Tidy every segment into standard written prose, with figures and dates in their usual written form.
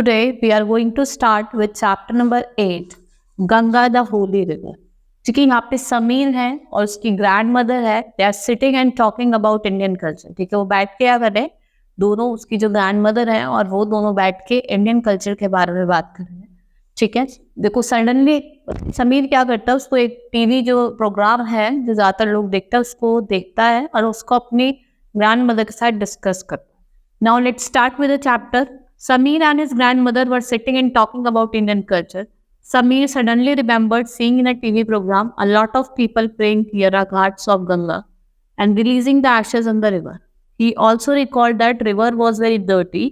Today we are going to start with chapter number 8, Ganga the Holi river. क्योंकि यहाँ पे समीर है और उसकी ग्रैंड मदर है, they are sitting and talking about Indian culture. ठीक है, वो बैठ के क्या कर रहे हैं, दोनों उसकी जो ग्रैंड मदर है और वो दोनों बैठ के इंडियन कल्चर के बारे में बात कर रहे हैं। ठीक है, देखो सडनली समीर क्या करता है, उसको एक टीवी जो प्रोग्राम है जो ज्यादातर लोग देखते हैं उसको देखता है और उसको अपनी ग्रैंड मदर के साथ डिस्कस करता है। Now let's start with the chapter. Sameer and his grandmother were sitting and talking about Indian culture. Sameer suddenly remembered seeing in a TV program a lot of people praying near the ghats of Ganga and releasing the ashes in the river. He also recalled that river was very dirty.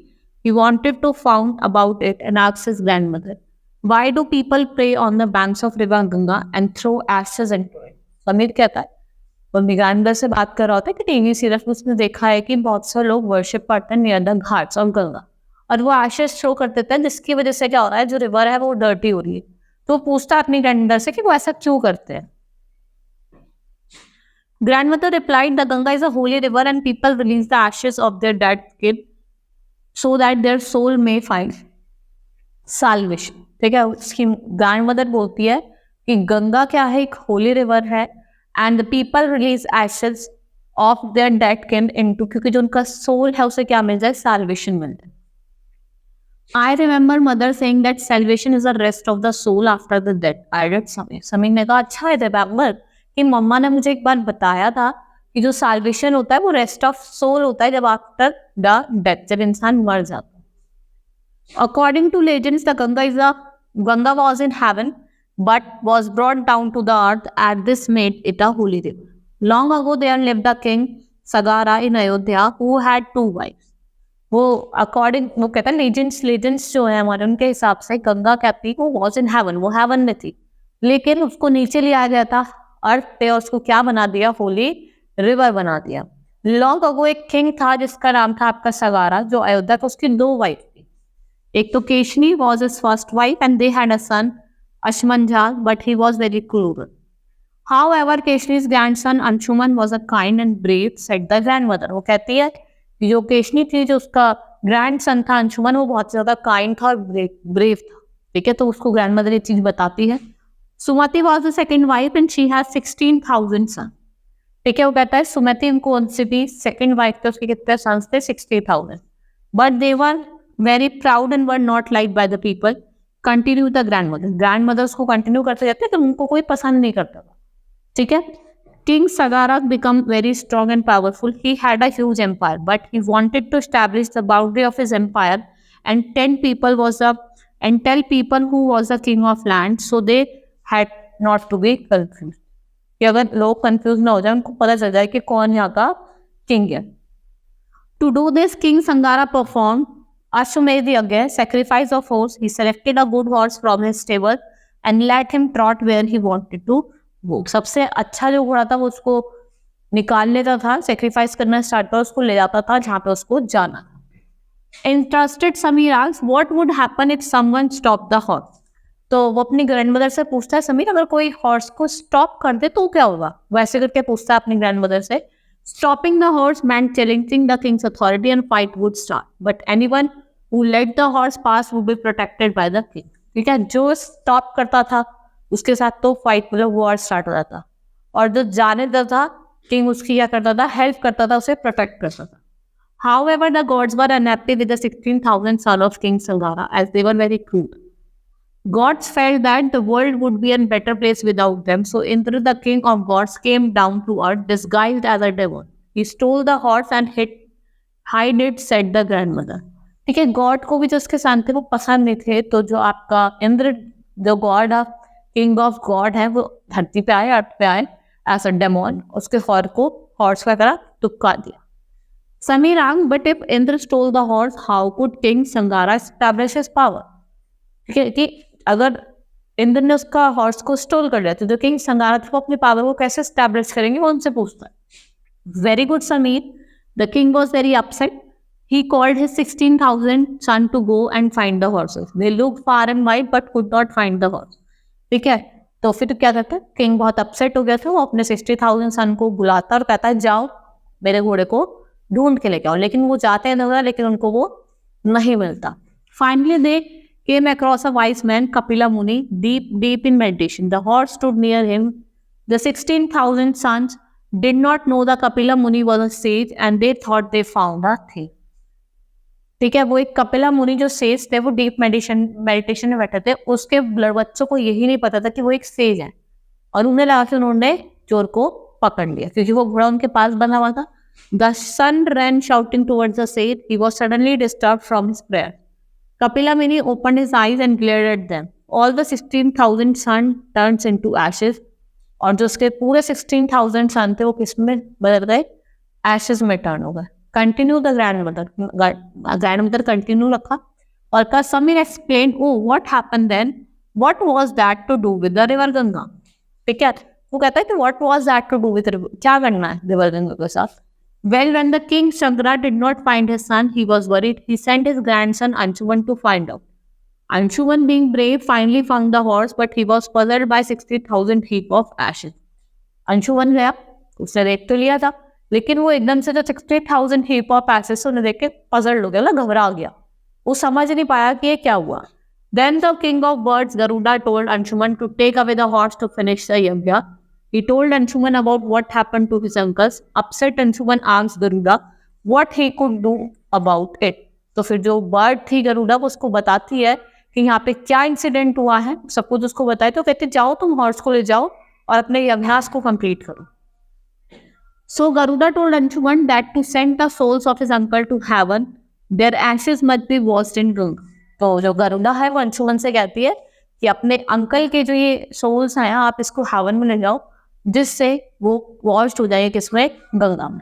He wanted to find about it and asked his grandmother, "Why do people pray on the banks of river Ganga and throw ashes into it?" Sameer कहता है, वो grandmother से बात कर रहा होता है कि टीवी सीरियल में उसने देखा है कि बहुत से लोग वर्शिप करते हैं near the Ghats of Ganga और वो एशेस शो कर देते हैं, जिसकी वजह से क्या हो रहा है, जो रिवर है वो डर्टी हो रही है। तो पूछता है अपनी ग्रैंडमदर से कि वो ऐसा क्यों करते हैं। Grandmother replied, the Ganga is a holy river and people release the ashes of their dead kid so that their soul may find salvation. ठीक है, उसकी ग्रैंडमदर बोलती है कि गंगा क्या है, एक होली रिवर है and the people release ashes of their dead kid into, क्योंकि जो उनका सोल है उसे क्या मिल जाए, साल्वेशन मिल जाए। I remember mother saying that salvation is the rest of the soul after the death. I read Sameer. Sameer ने कहा, अच्छा है रिमेम्बर कि मम्मा ने मुझे एक बार बताया था कि जो साल्वेशन होता है वो रेस्ट ऑफ सोल होता है जब आफ्टर द डेथ, जब इंसान मर जाता है। According to legends, the Ganga was in heaven but was brought down to the earth, and this made it a holy river. Long ago there lived a king Sagara in Ayodhya who had 2 wives. वो according वो कहता है legends जो है हमारे, उनके हिसाब से गंगा कहती वो वॉज इन हेवन, वो हेवन में थी, लेकिन उसको नीचे लिया गया था अर्थ पे और उसको क्या बना दिया, होली रिवर बना दिया। लॉन्ग अगो एक किंग था जिसका नाम था आपका सगारा, जो अयोध्या का, उसकी 2 वाइफ थी। एक तो Keshini was his first wife and they had a son Asamanjas but he was very क्रूर। However Keshini's grandson Anshuman was a kind and brave, said the grandmother. वो कहती है जो केशनी थी, जो उसका ग्रैंड सन था अंशुमन, वो बहुत ज्यादा काइंड था और ब्रेव था। ठीक है, तो उसको ग्रैंडमदर ये चीज बताती है। Sumati was the second wife and she has 16,000 son. ठीक है, वो कहता है सुमति उनको उनसे भी सेकंड वाइफ थे, उसके कितने सन्स थे, 60,000, but they were very proud and were not like by the people. Continue the grandmother उसको कंटिन्यू करते जाते हैं, तो उनको कोई पसंद नहीं करता था। ठीक है, King Sagara became very strong and powerful. He had a huge empire, but he wanted to establish the boundary of his empire and tell people who was the king of land, so they had not to be confused. कि अगर लोग confused ना हो जाए, उनको पता चल जाए कि कौन यहाँ का king है। To do this, King Sangara performed Ashwamedh Yagya, sacrifice of horse. He selected a good horse from his stable and let him trot where he wanted to. वो सबसे अच्छा जो घोड़ा था वो उसको निकाल लेता था, सेक्रीफाइस करना स्टार्ट कर, उसको ले जाता था जहाँ पे उसको जाना था। Interested Sameer asked, what would happen if someone stop the horse. तो वो अपनी ग्रैंडमदर से पूछता है, समीर अगर कोई हॉर्स को स्टॉप कर दे तो क्या होगा, वैसे करके पूछता है अपनी ग्रैंडमदर से। Stopping the horse meant challenging the king's authority and fight would start, but anyone who let the horse pass would be protected by the king. ठीक है, जो स्टॉप करता था उसके साथ तो फाइट मतलब वॉर स्टार्ट हो जाता, और जो जाने देता था किंग उसकी क्या करता था, हेल्प करता था, उसे प्रोटेक्ट करता था। However, the gods were unhappy with the 16,000 sons of King Sangara as they were very cruel. Gods felt that the world would be a better place without them, so Indra, the king of gods, came down to earth disguised as a devil. He stole the horse and hid it, said the grandmother. ठीक है, God को भी जो उसके साथ थे वो पसंद नहीं थे, तो जो आपका इंद्र जो god of king of god है वो धरती पे आए, अर्थ पे आए एज अ डेमोन, उसके हॉर्स का तरह तुक्का दिया। समीर आंग, but if Indra stole the horse how could king Sagara establish his power. ठीक है, कि अगर इंद्र ने उसका हॉर्स को स्टोल कर लिया तो जो किंग संगारा थे वो अपनी पावर को कैसे एस्टैब्लिश करेंगे, वो उनसे पूछता है। Very good Sameer, the king was very upset. He called his 16,000 sons to go and find the horses. They looked far and wide but could not find the horse. ठीक है, तो फिर क्या करता है, किंग बहुत अपसेट हो गया था, वो अपने 60,000 सन को बुलाता और कहता है जाओ मेरे घोड़े को ढूंढ के लेके आओ। लेकिन वो जाते हैं, लेकिन उनको वो नहीं मिलता। Finally, they came across a wise man, Kapila Muni, deep in meditation. The horse stood near him. The 16,000 sons did not know the Kapila Muni was a sage and they thought they found a thief. ठीक है, वो एक कपिला मुनि जो says थे वो deep meditation में बैठे थे, उसके बच्चों को यही नहीं पता था कि वो एक सेज है और उन्हें लगा कि उन्होंने चोर को पकड़ लिया क्योंकि वो घोड़ा उनके पास बना हुआ था. The son ran shouting towards the sage. He was suddenly disturbed from his prayer. Kapila Muni opened his eyes and glared at them. All the 16,000 sun turns into ashes. और जो उसके पूरे 16,000 सन थे वो किस में बदल गए? एशेज में टर्न हो गए. कंटिन्यू द ग्रैंडमदर कंटिन्यू रखा और का Sameer explain what happened then, what was that to do with the river Ganga. ठीक है, वो कहता है कि what was that to do with river, क्या करना है रिवर गंगा के साथ. Well, when the king Shankara did not find his son, he was worried. He sent his grandson Anshuman to find out. Anshuman, being brave, finally found the horse, but he was puzzled by 60,000 heap of ashes. Anshuman गया, उसने देख तो लिया था, लेकिन वो एकदम से जो 60,000 heap of ashes उन्हें देख के puzzled हो गया, मतलब घबरा गया. वो समझ नहीं पाया कि ये क्या हुआ. Then the king of birds, Garuda, told Anshuman to take away the horse to finish the yajna. He told Anshuman about what happened to his uncles. Upset, Anshuman asked Garuda what he could do about it. तो फिर जो bird थी गरुड़ा वो उसको बताती है कि यहाँ पे क्या इंसिडेंट हुआ है, सब कुछ उसको बताए. तो कहते जाओ तुम हॉर्स को ले जाओ और अपने अभ्यास को कंप्लीट करो. So Garuda told Anshuman that to send the souls of his uncle to heaven, their ashes must be washed in Ganga. तो जो गरुड़ा है वो अंशुमन से कहती है कि अपने अंकल के जो ये सोल्स हैं आप इसको हेवन में ले जाओ जिससे वो वॉश्ड हो जाए किसमें? गंगा में.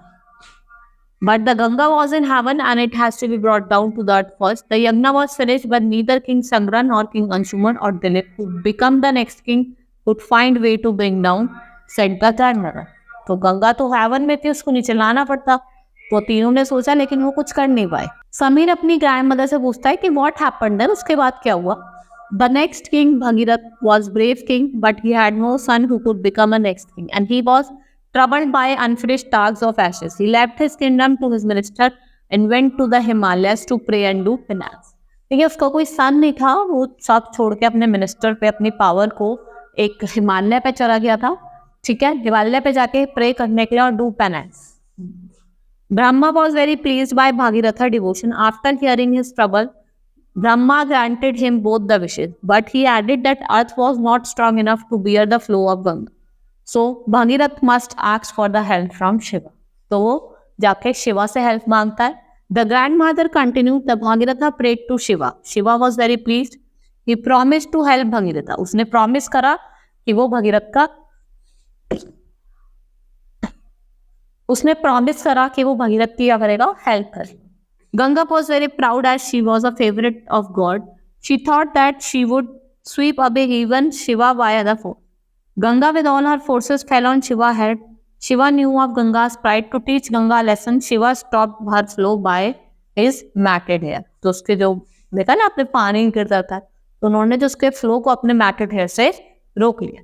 But the Ganga was in heaven and it has to be brought down to the earth first. The yajna was finished, but neither King Sangra nor King Anshuman or Dilip, who become the next king, could find way to bring down said the grandmother. तो गंगा तो haven में थी, उसको नीचे लाना पड़ता. तो तीनों ने सोचा लेकिन वो कुछ कर नहीं पाए. समीर अपनी ग्रैंडमदर से पूछता है कि व्हाट हैपेंड देन, उसके बाद क्या हुआ. The next king, Bhagirath, was brave king, but he had no son who could become a next king, and he was troubled by unfinished tasks of ashes. He left his kingdom to his minister and went to the Himalayas to pray and do penance. ठीक है, उसका कोई सन नहीं था, वो सब छोड़ के अपने मिनिस्टर पे अपनी पावर को एक हिमालय पे चला गया था. ठीक है, हिमालय पे जाके प्रे करने के लिए और do penance. Brahma was very pleased by Bhagiratha's devotion. After hearing his trouble, Brahma granted him both the wishes, but he added that earth was not strong enough to bear the flow of Ganga. So Bhagirath must ask for the help from Shiva. तो वो जाके शिवा से help मांगता है. The grandmother continued, the Bhagiratha prayed to Shiva. Shiva was very pleased. He promised to help Bhagiratha. उसने promise करा कि वो भगीरथ का की क्या करेगा? हेल्प करेगा. Ganga was very proud as she was a favorite of God. She thought that she would sweep away even Shiva via the force. Ganga with all her forces fell on Shiva's head. Shiva knew of Ganga's pride. To teach Ganga a lesson, Shiva stopped her flow by his matted hair. तो उसके जो देखा ना आपने पानी गिरता था, तो उन्होंने जो उसके फ्लो को अपने matted hair से रोक लिया.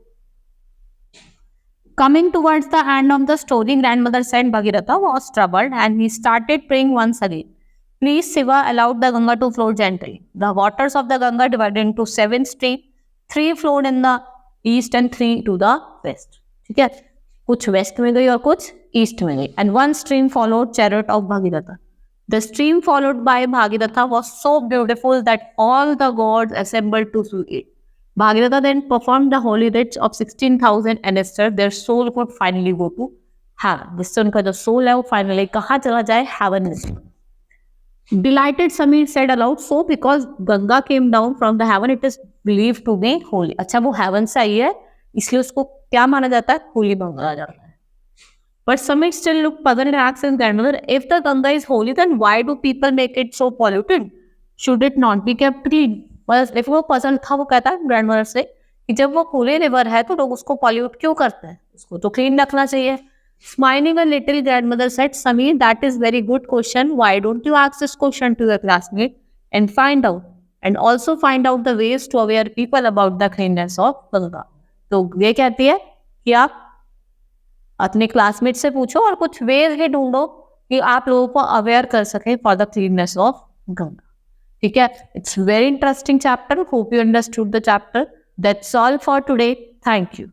Coming towards the end of the story, grandmother said Bhagiratha was troubled and he started praying once again. Please, Shiva allowed the Ganga to flow gently. The waters of the Ganga divided into 7 streams. 3 flowed in the east and 3 to the west. ठीक है, कुछ west में गई और कुछ east में गई. And 1 stream followed chariot of Bhagiratha. The stream followed by Bhagiratha was so beautiful that all the gods assembled to see it. Bhagiratha then performed the holy rites of 16,000 ancestors. Their soul could finally go to heaven. जिससे उनका जो soul है वो finally कहाँ चला जाए? Heaven में. Delighted Samir said aloud, so because Ganga came down from the heaven, it is believed to be holy. अच्छा, वो heaven से आई है, इसलिए उसको क्या माना जाता है? होली माना जाता है. But Samir still looked puzzled and asked his grandmother, if the Ganga is holy, then why do people make it so polluted? Should it not be kept clean? बस देखो वो puzzled था, वो कहता है grandmother से कि जब वो holy river है तो लोग उसको pollute क्यों करते हैं? उसको तो clean रखना चाहिए. Smiling a little, grandmother said, Samir, that is very good question. Why don't you ask this question to your classmate and find out? And also find out the ways to aware people about the cleanness of Ganga. तो ये कहती है कि आप अपने classmate से पूछो और कुछ वेज ही ढूंढो कि आप लोगों को अवेयर कर सकें for the cleanness of Ganga. ठीक है, it's very interesting chapter. Hope you understood the chapter. That's all for today. Thank you.